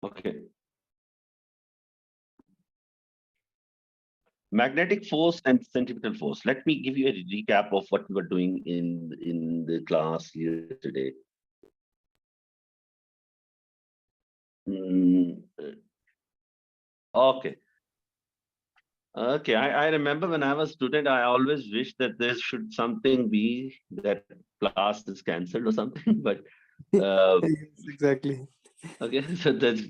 Okay. Magnetic force and centripetal force. Let me give you a recap of what we were doing in the class yesterday. Mm, okay. Okay, I remember when I was student, I always wished that there should something be that class is cancelled or something. But uh, Yes, exactly. okay, so that's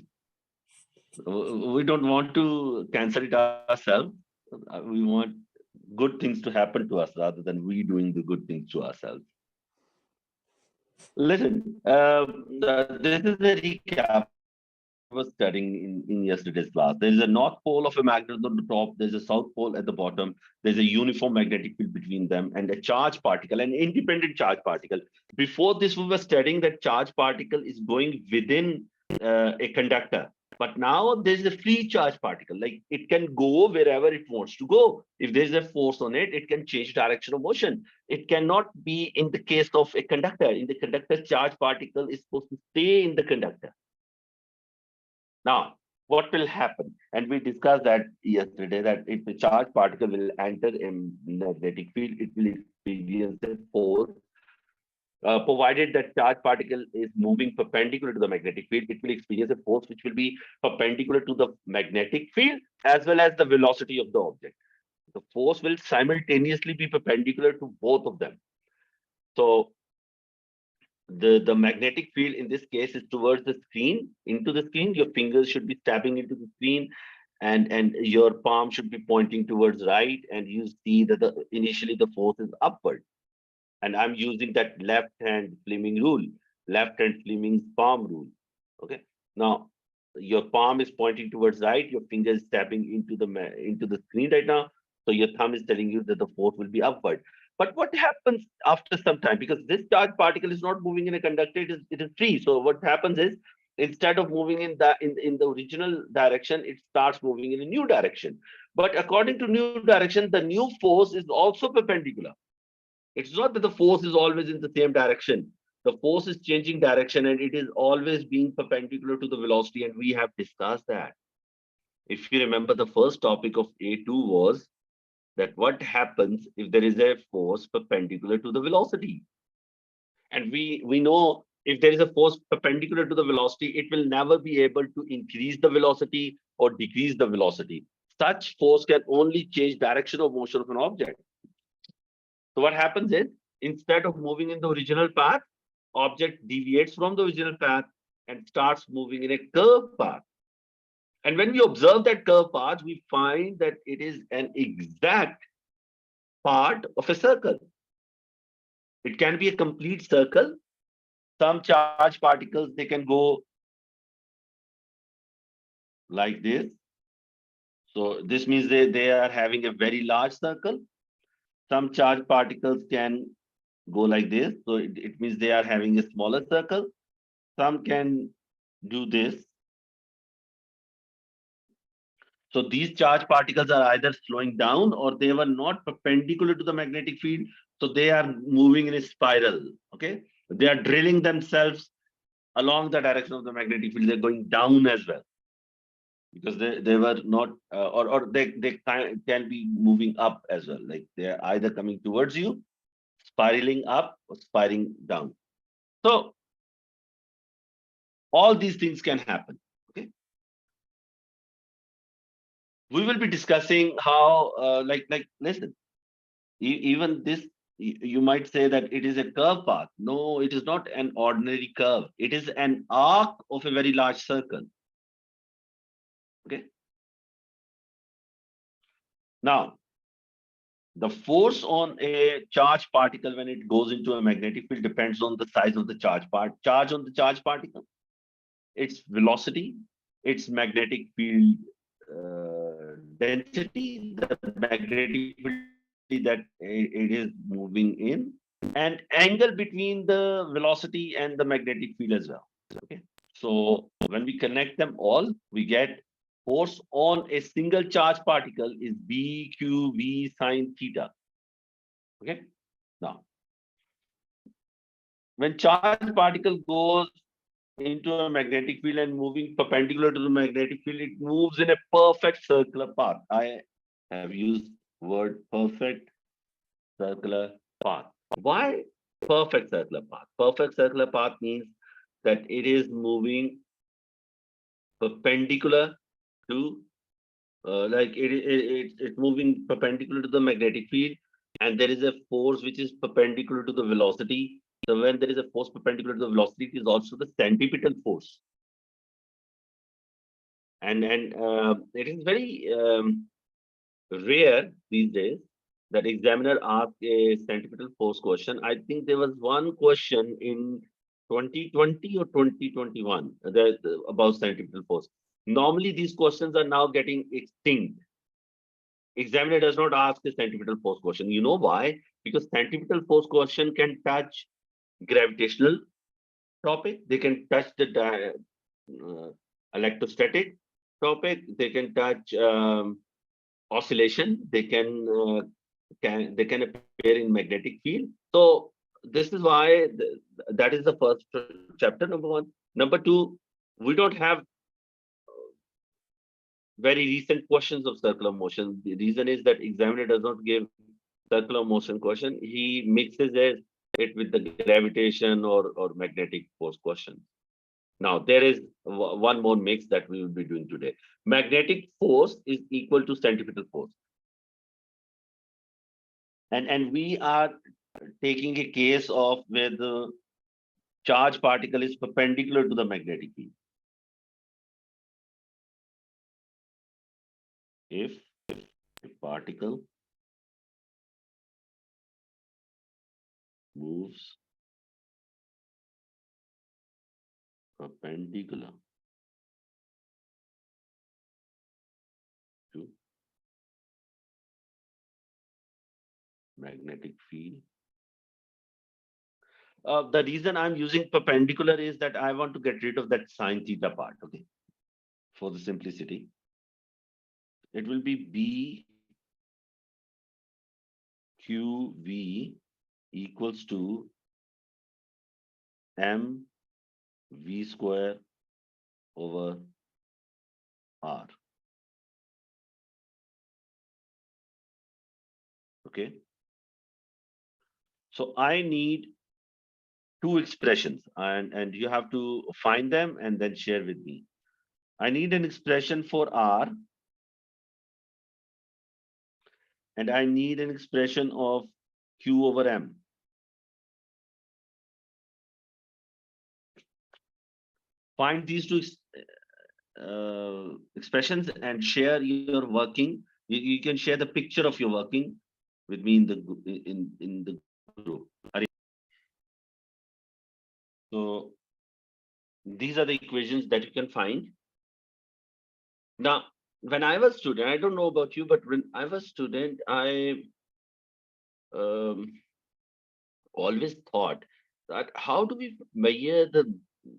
we don't want to cancel it ourselves. We want good things to happen to us rather than we doing the good things to ourselves. Listen, this is a recap of what we were studying in yesterday's class. There is a north pole of a magnet on the top, there's a south pole at the bottom, there's a uniform magnetic field between them, and a charge particle, an independent charge particle. Before this, we were studying that charge particle is going within a conductor. But now there's a free charge particle, like it can go wherever it wants to go. If there's a force on it, it can change direction of motion. It cannot be in the case of a conductor. In the conductor, charge particle is supposed to stay in the conductor. Now, what will happen? And we discussed that yesterday that if the charge particle will enter a magnetic field, it will experience a force. Provided that charge particle is moving perpendicular to the magnetic field, it will experience a force which will be perpendicular to the magnetic field as well as the velocity of the object. The force will simultaneously be perpendicular to both of them. So the magnetic field in this case is towards the screen, into the screen. Your fingers should be tapping into the screen, and your palm should be pointing towards right, and you see that initially the force is upward. And I'm using that left hand Fleming rule, left hand Fleming's palm rule. Okay. Now your palm is pointing towards right, your finger is tapping into the screen right now. So your thumb is telling you that the force will be upward. But what happens after some time? Because this charge particle is not moving in a conductor, it is free. So what happens is instead of moving in the original direction, it starts moving in a new direction. But according to new direction, the new force is also perpendicular. It's not that the force is always in the same direction. The force is changing direction and it is always being perpendicular to the velocity. And we have discussed that. If you remember, the first topic of A2 was that what happens if there is a force perpendicular to the velocity. And we know if there is a force perpendicular to the velocity, it will never be able to increase the velocity or decrease the velocity. Such force can only change direction of motion of an object. So what happens is, instead of moving in the original path, object deviates from the original path and starts moving in a curved path. And when we observe that curved path, we find that it is an exact part of a circle. It can be a complete circle. Some charge particles, they can go like this. So this means they are having a very large circle. Some charge particles can go like this. So it means they are having a smaller circle. Some can do this. So these charge particles are either slowing down or they were not perpendicular to the magnetic field. So they are moving in a spiral. Okay. They are drilling themselves along the direction of the magnetic field. They're going down as well because they were not, or they can be moving up as well. Like they're either coming towards you, spiraling up or spiraling down. So all these things can happen. Okay. We will be discussing how, listen, even this, you might say that it is a curve path. No, it is not an ordinary curve. It is an arc of a very large circle. Okay. Now, the force on a charge particle when it goes into a magnetic field depends on the size of the charge on the charge particle, its velocity, its magnetic field density, the magnetic field density that it is moving in, and angle between the velocity and the magnetic field as well. Okay. So when we connect them all, we get force on a single charge particle is BQV sine theta. Okay. Now, when charge particle goes into a magnetic field and moving perpendicular to the magnetic field, it moves in a perfect circular path. I have used word perfect circular path. Why perfect circular path? Perfect circular path means that it is moving perpendicular to it's moving perpendicular to the magnetic field, and there is a force which is perpendicular to the velocity. So when there is a force perpendicular to the velocity, it is also the centripetal force. And it is very rare these days that examiner ask a centripetal force question. I think there was one question in 2020 or 2021 about centripetal force. Normally, these questions are now getting extinct. Examiner does not ask a centripetal force question. You know why? Because centripetal force question can touch gravitational topic. They can touch the electrostatic topic. They can touch oscillation. They can appear in magnetic field. So this is why that is the first chapter. Number one. Number two, we don't have very recent questions of circular motion. The reason is that examiner does not give circular motion question. He mixes it with the gravitation or magnetic force question. Now, there is one more mix that we will be doing today. Magnetic force is equal to centripetal force. And we are taking a case of where the charge particle is perpendicular to the magnetic field. If a particle moves perpendicular to magnetic field. The reason I'm using perpendicular is that I want to get rid of that sine theta part, okay? For the simplicity, it will be B QV equals to MV square over R. Okay. So I need two expressions, and you have to find them and then share with me. I need an expression for R, and I need an expression of Q over M. Find these two expressions and share your working. You can share the picture of your working with me in the group. So these are the equations that you can find. Now, when I was student, I don't know about you, but when I was student, I always thought that how do we measure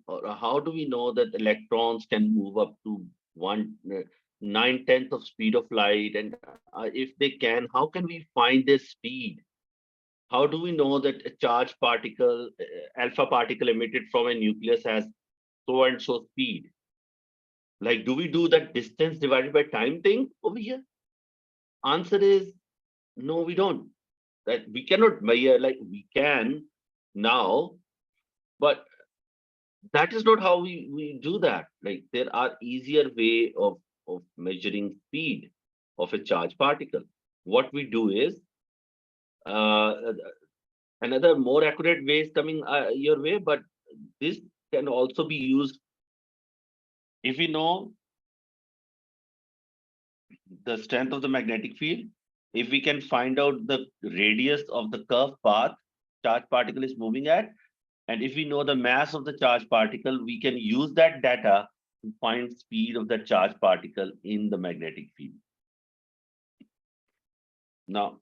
or how do we know that electrons can move up to 1/9 of speed of light? And if they can, how can we find their speed? How do we know that a charged particle, alpha particle emitted from a nucleus has so and so speed? Like, do we do that distance divided by time thing over here? Answer is no, we don't. That we cannot measure, like we can now, but that is not how we do that. Like there are easier way of measuring speed of a charged particle. What we do is uh, another more accurate way is coming your way, but this can also be used if we know the strength of the magnetic field. If we can find out the radius of the curved path charged particle is moving at, and if we know the mass of the charged particle, we can use that data to find speed of the charged particle in the magnetic field. Now,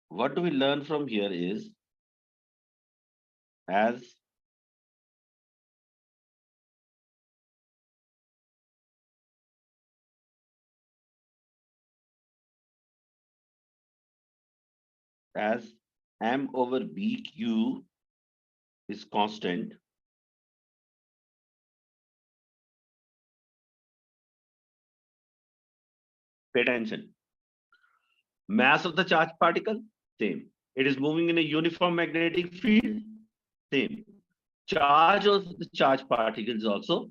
what do we learn from here is, as as m over bq is constant, pay attention. Mass of the charged particle, same. It is moving in a uniform magnetic field, same. Charge of the charged particle is also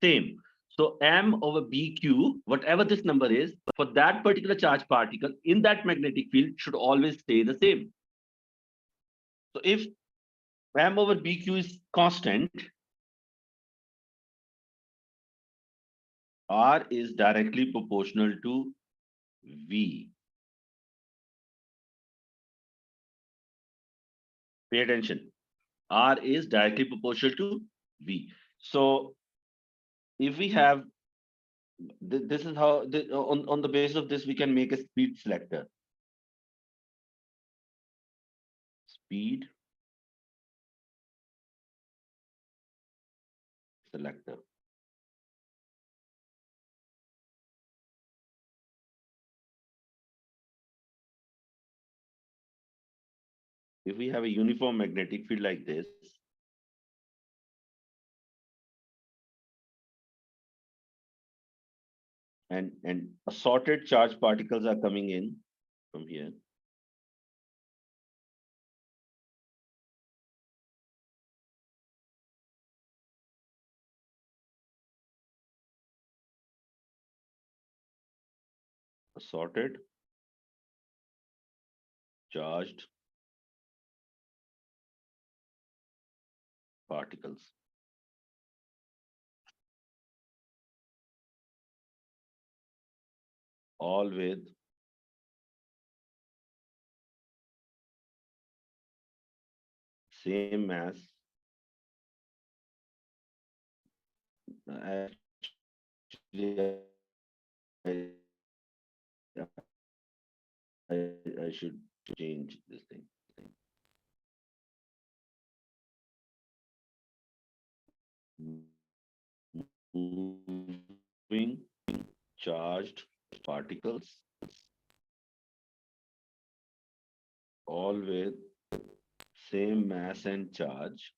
same. So m over bq, whatever this number is, for that particular charged particle in that magnetic field should always stay the same. So if m over bq is constant, r is directly proportional to v. Pay attention. R is directly proportional to V. So if we have this is how on the basis of this we can make a speed selector. Speed selector. If we have a uniform magnetic field like this, and assorted charged particles are coming in from here. Assorted charged particles. All with same mass. Actually, I should change this thing. Moving charged particles, all with same mass and charge,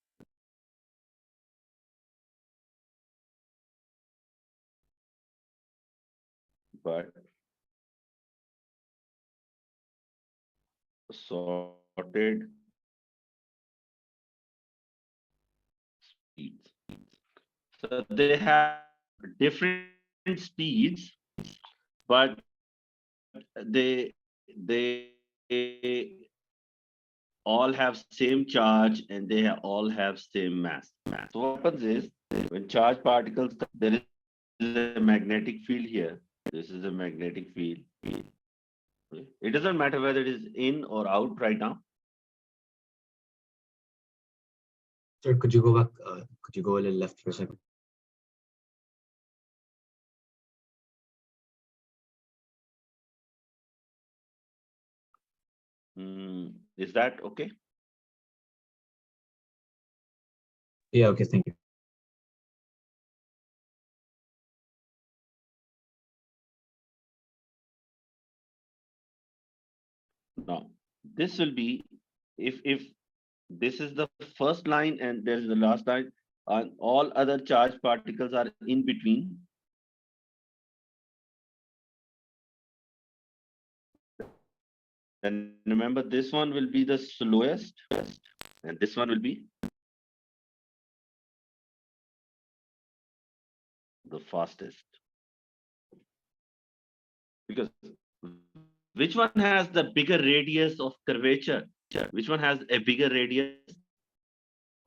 but sorted speeds. So they have different speeds, but they all have same charge and they all have same mass. So what happens is when charged particles, there is a magnetic field here. This is a magnetic field. It doesn't matter whether it is in or out right now. Sir, could you go back? Could you go a little left for a second? Is that okay? Yeah, okay, thank you. Now, this will be if this is the first line and there is the last line, and all other charged particles are in between. Then remember, this one will be the slowest, and this one will be the fastest. Because which one has the bigger radius of curvature? Which one has a bigger radius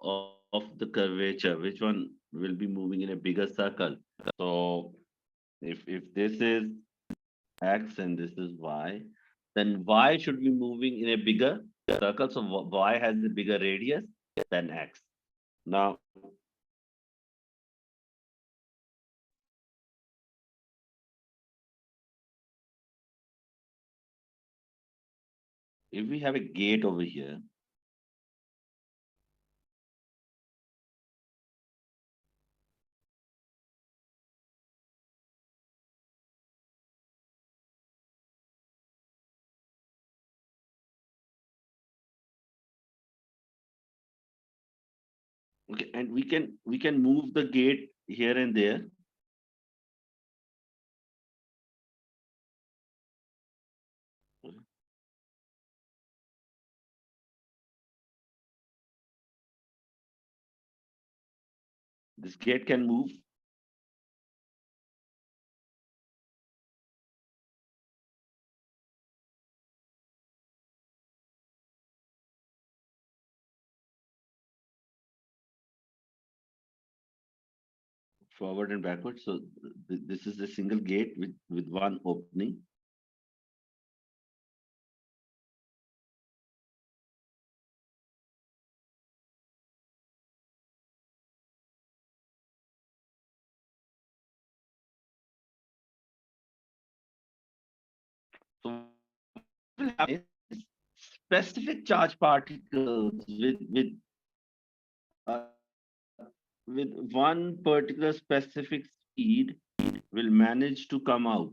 of the curvature? Which one will be moving in a bigger circle? So if this is x and this is y, then y should be moving in a bigger circle. So y has a bigger radius than x. Now, if we have a gate over here, Okay, and we can move the gate here and there. This gate can move. Forward and backward. So this is a single gate with one opening. So what will happen is specific charge particles with one particular specific speed will manage to come out.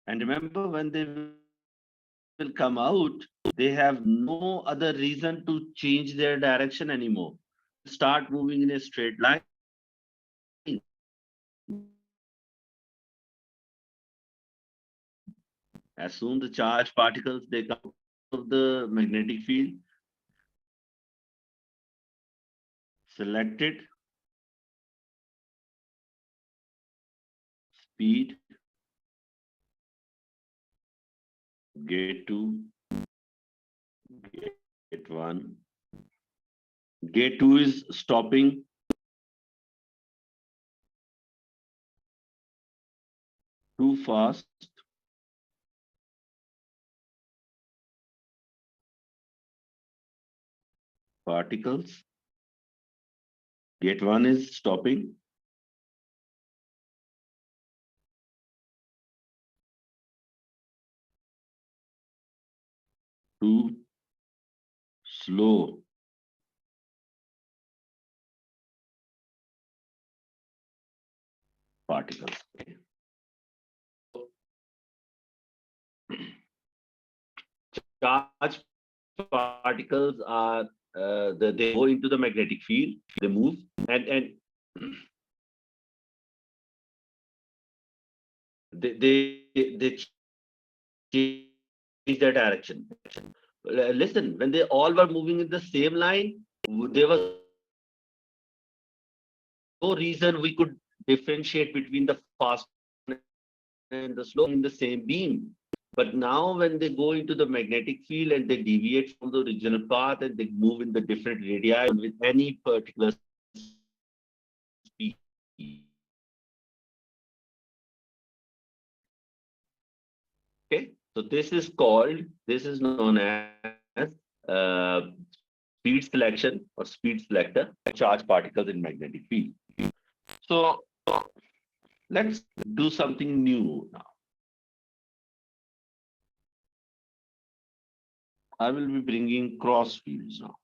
And remember, when they will come out, they have no other reason to change their direction anymore. They will start moving in a straight line. As soon the charged particles they come out of the magnetic field, select it, speed, gate 2, gate 1. Gate 2 is stopping, too fast. Particles. Gate 1 is stopping, too slow. Particles. Charged particles are they go into the magnetic field, they move, and they change their direction. Listen, when they all were moving in the same line, there was no reason we could differentiate between the fast one and the slow one. They were moving in the same beam. But now when they go into the magnetic field and they deviate from the original path and they move in the different radii with any particular speed, okay, so this is known as speed selection or speed selector charge particles in magnetic field. So let's do something new now. I will be bringing cross fields now.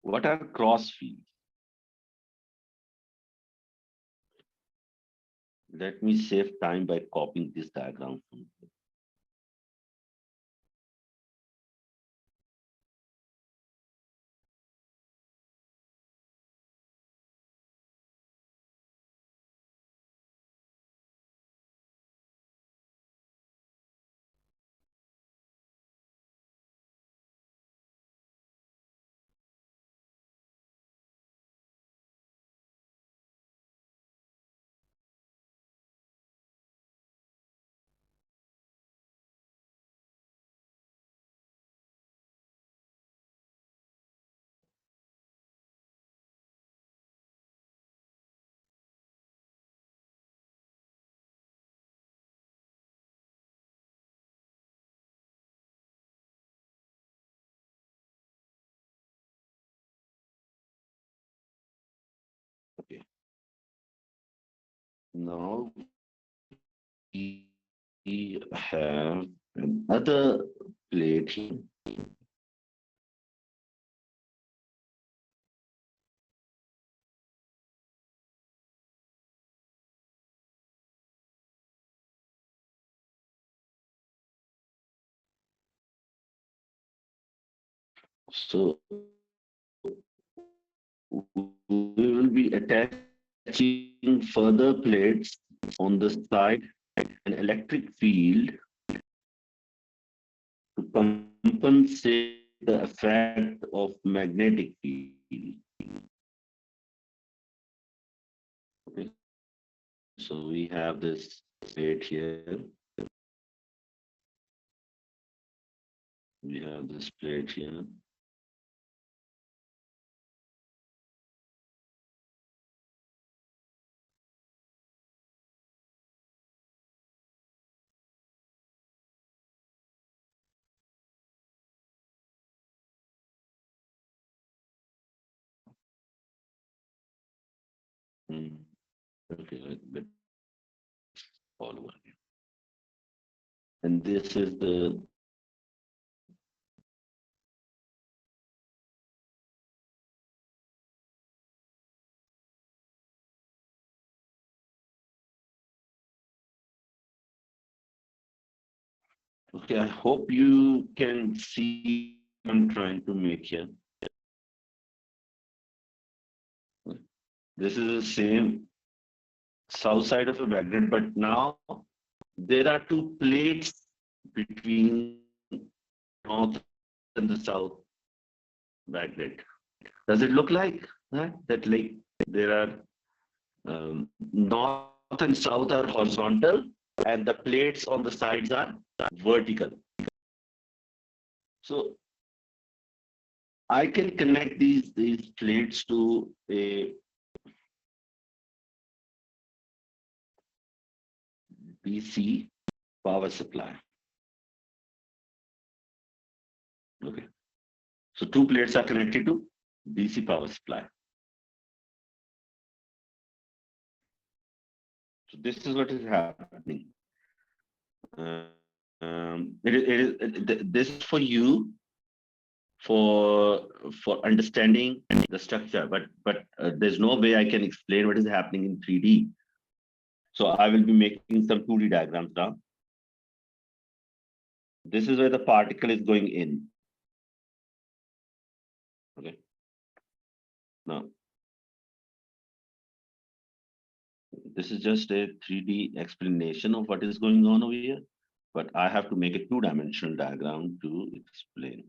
What are cross fields? Let me save time by copying this diagram from here. Okay. Now we have another plate here. So we will be attaching further plates on the side, an electric field to compensate the effect of magnetic field. Okay, so we have this plate here. We have this plate here. Hmm. Okay, let's follow again. And this is the okay. I hope you can see what I'm trying to make here. This is the same south side of a magnet, but now there are two plates between north and the south magnet. Does it look like that? That like there are north and south are horizontal, and the plates on the sides are vertical. So I can connect these plates to a DC power supply. Okay. So two plates are connected to DC power supply. So this is what is happening. This is for you for understanding the structure, but there's no way I can explain what is happening in 3D. So I will be making some 2D diagrams now. This is where the particle is going in. Okay. Now, this is just a 3D explanation of what is going on over here, but I have to make a two-dimensional diagram to explain.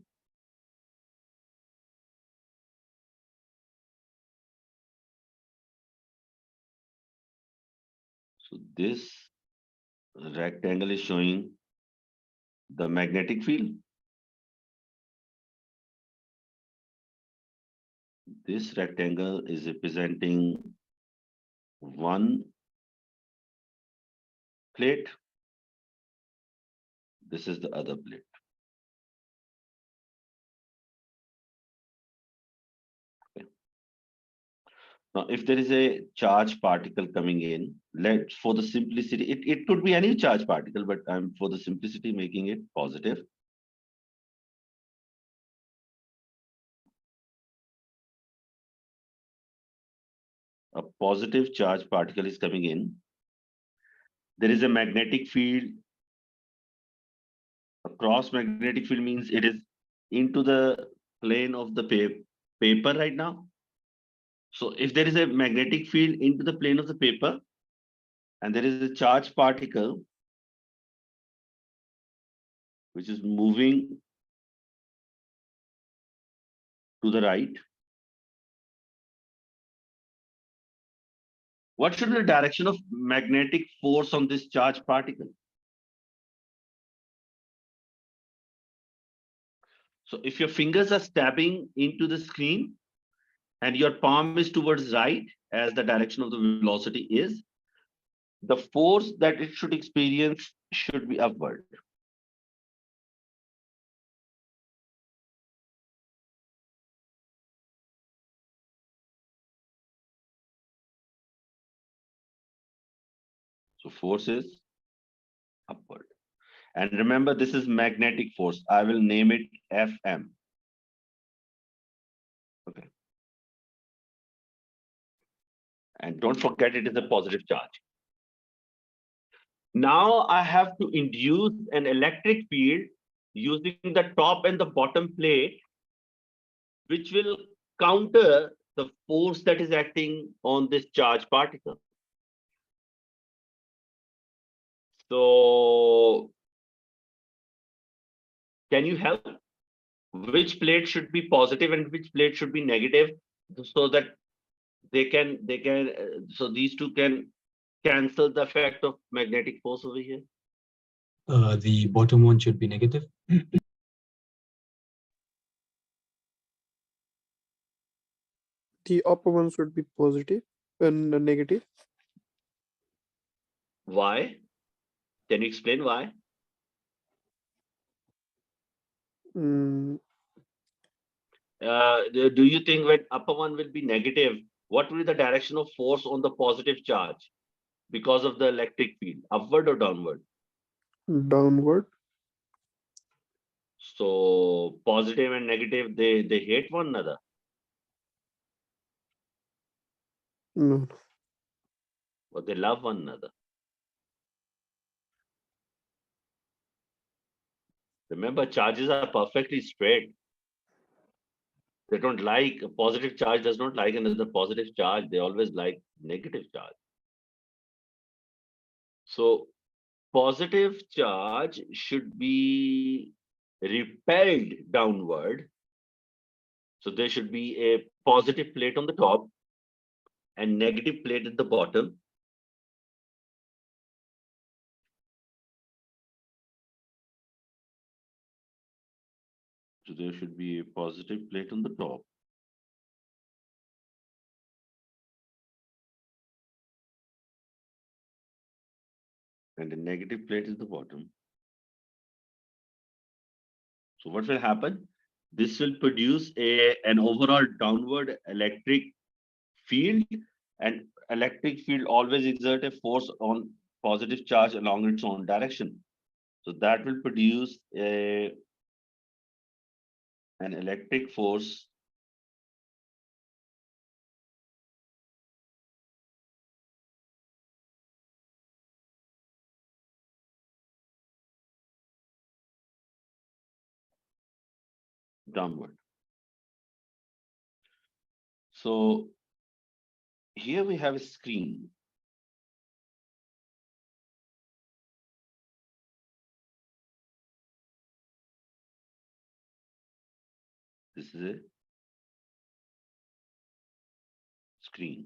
So this rectangle is showing the magnetic field. This rectangle is representing one plate. This is the other plate. Okay. Now, if there is a charge particle coming in, for the simplicity, it could be any charge particle, but I'm for the simplicity making it positive. A positive charge particle is coming in. There is a magnetic field. A cross magnetic field means it is into the plane of the paper right now. So if there is a magnetic field into the plane of the paper, and there is a charge particle which is moving to the right, what should be the direction of magnetic force on this charge particle? So if your fingers are stabbing into the screen and your palm is towards right as the direction of the velocity is, the force that it should experience should be upward. So force is upward. And remember, this is magnetic force. I will name it Fm. Okay. And don't forget it is a positive charge. Now I have to induce an electric field using the top and the bottom plate, which will counter the force that is acting on this charged particle. So, can you help? Which plate should be positive and which plate should be negative, so that so these two can cancel the effect of magnetic force over here? The bottom one should be negative. The upper one should be positive and negative. Why? Can you explain why? Mm, Do you think when upper one will be negative, what will be the direction of force on the positive charge because of the electric field, upward or downward? downward. So positive and negative, they hate one another. No. Or they love one another. Remember, charges are perfectly straight. They don't like a positive charge, does not like another positive charge. They always like negative charge. So positive charge should be repelled downward. So there should be a positive plate on the top and negative plate at the bottom. So there should be a positive plate on the top and a negative plate at the bottom. So what will happen? This will produce an overall downward electric field, and electric field always exert a force on positive charge along its own direction. So that will produce an electric force downward. So here we have a screen. This is a screen.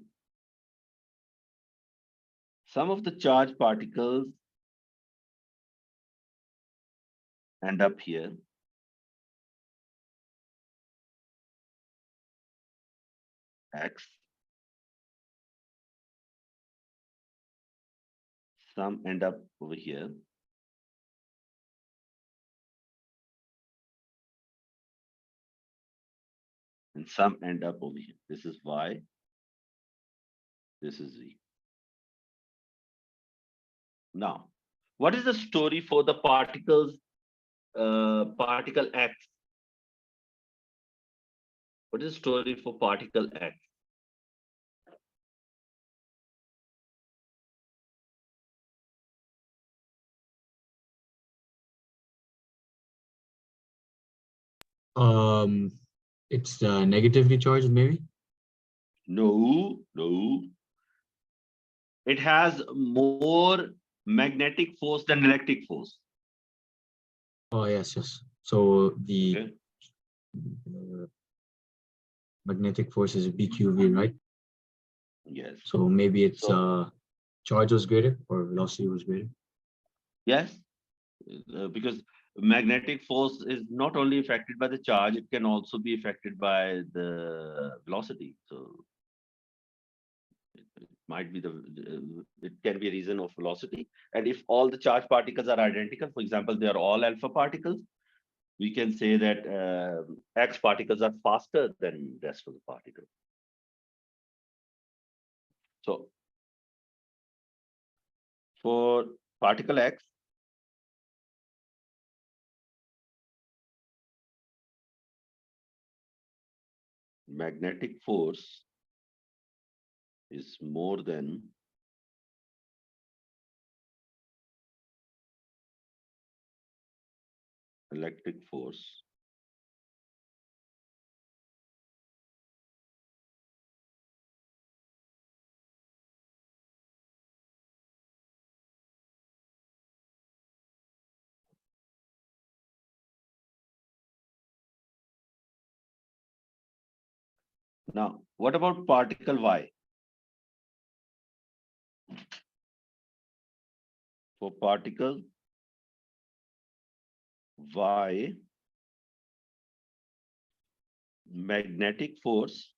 Some of the charged particles end up here. X. Some end up over here. And some end up over here. This is Y. This is Z. Now, what is the story for the particle X? What is the story for particle X? It's negatively charged, maybe. No, no. It has more magnetic force than electric force. Oh yes, yes. So the Okay. magnetic force is BQV, right? Yes. So maybe its So, charge was greater or velocity was greater. yes, because magnetic force is not only affected by the charge, it can also be affected by the velocity. So it might be it can be a reason of velocity. And if all the charged particles are identical, for example, they are all alpha particles, we can say that X particles are faster than rest of the particles. So for particle X, magnetic force is more than electric force, now what about particle Y? For particle Y, magnetic force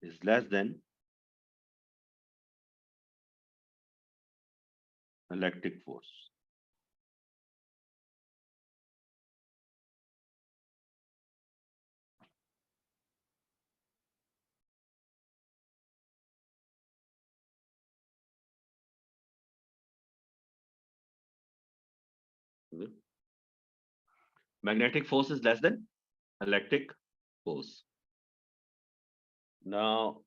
is less than electric force. Magnetic force is less than electric force. Now,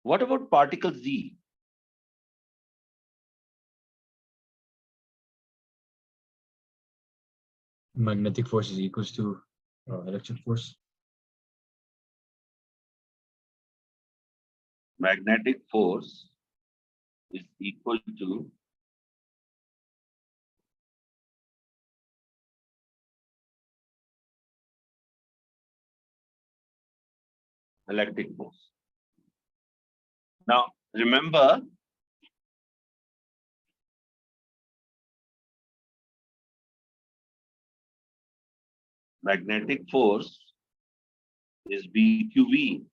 what about particle Z? Magnetic force is equals to electric force. Magnetic force is equal to electric force. Now, remember, magnetic force is BQV.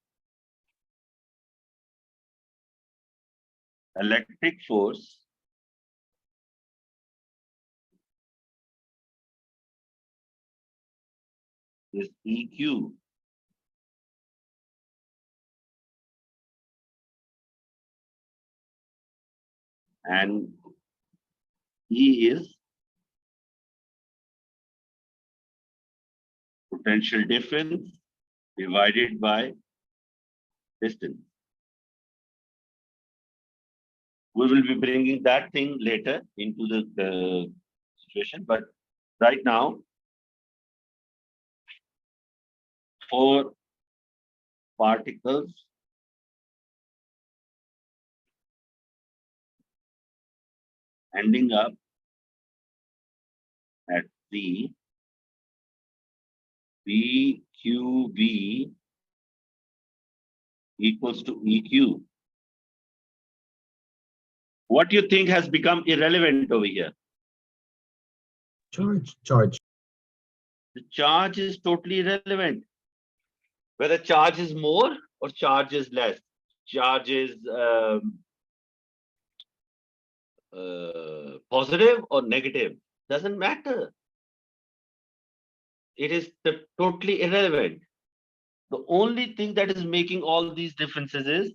Electric force is EQ. And E is potential difference divided by distance. We will be bringing that thing later into the situation, but right now, for particles ending up at the BQV equals to EQ. What do you think has become irrelevant over here? Charge. The charge is totally irrelevant. Whether charge is more or charge is less, charge is positive or negative, doesn't matter. It is totally irrelevant. The only thing that is making all these differences is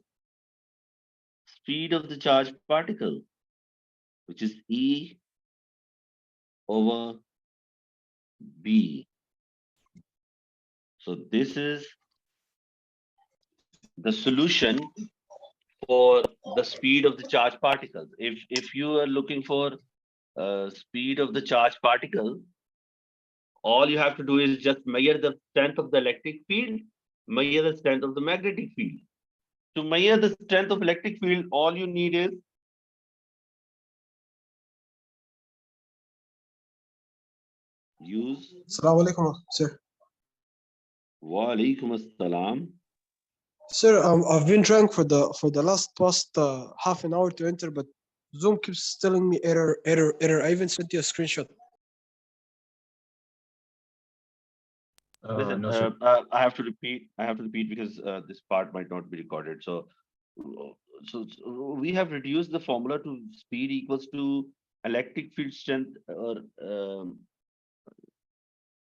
speed of the charged particle, which is E over B. So this is the solution for the speed of the charged particles. If you are looking for speed of the charged particle, all you have to do is just measure the strength of the electric field, measure the strength of the magnetic field. To measure the strength of electric field, all you need is use. Assalamu alaikum, sir. Wa alaikum assalam. Sir, I've been trying for the last past half an hour to enter, but Zoom keeps telling me error, error, error. I even sent you a screenshot. Listen, No, sir. I have to repeat. I have to repeat because this part might not be recorded. So we have reduced the formula to speed equals to electric field strength or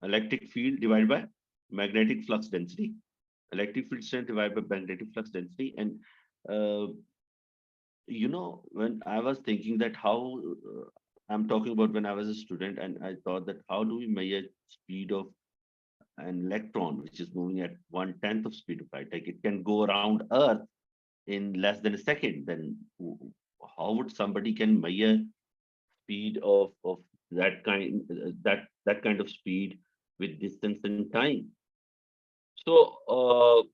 electric field divided by magnetic flux density. Electric field strength divided by magnetic flux density, and You know, when I was thinking that how I'm talking about when I was a student, and I thought that how do we measure speed of an electron, which is moving at 1/10 of speed of light? Like it can go around Earth in less than a second. Then how would somebody can measure speed of that kind that kind of speed with distance and time? So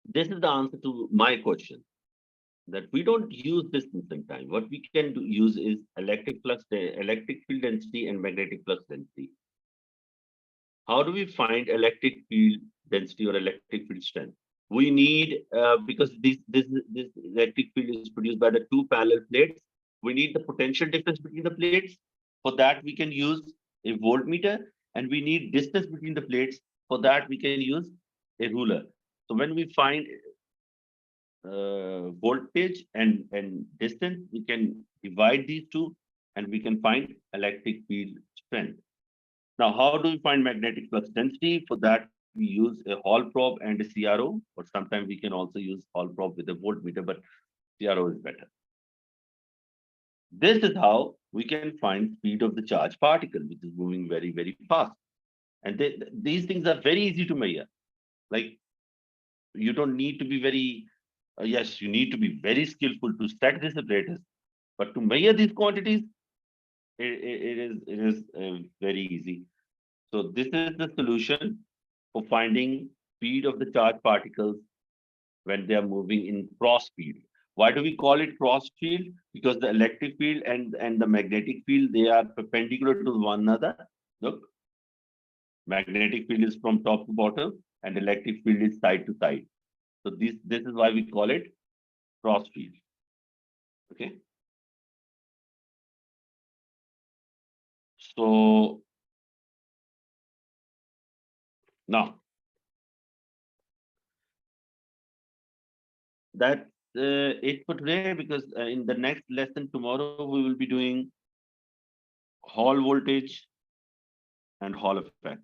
this is the answer to my question, that we don't use distance and time. What we can use is electric field density and magnetic flux density. How do we find electric field density or electric field strength? We need because this electric field is produced by the two parallel plates. We need the potential difference between the plates. For that, we can use a voltmeter, and we need distance between the plates. For that, we can use a ruler. So when we find voltage and distance, we can divide these two, and we can find electric field strength. Now, how do we find magnetic flux density? For that, we use a Hall probe and a CRO, or sometimes we can also use Hall probe with a voltmeter, but CRO is better. This is how we can find speed of the charged particle, which is moving very, very fast. And these things are very easy to measure. Like, you don't need to be very, yes, you need to be very skillful to set this apparatus, but to measure these quantities, it is very easy. So this is the solution for finding speed of the charged particles when they are moving in cross field. Why do we call it cross field? Because the electric field and the magnetic field, they are perpendicular to one another. Look, magnetic field is from top to bottom, and electric field is side to side. So this is why we call it cross field. Okay. So now that's it for today, because in the next lesson tomorrow we will be doing Hall voltage and Hall effect.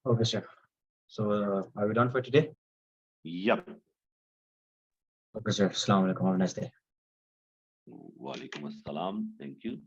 Okay, sir. So are we done for today? Yep. Okay, sir. Assalamu alaikum. Have a nice day. Walaikum assalam. Thank you.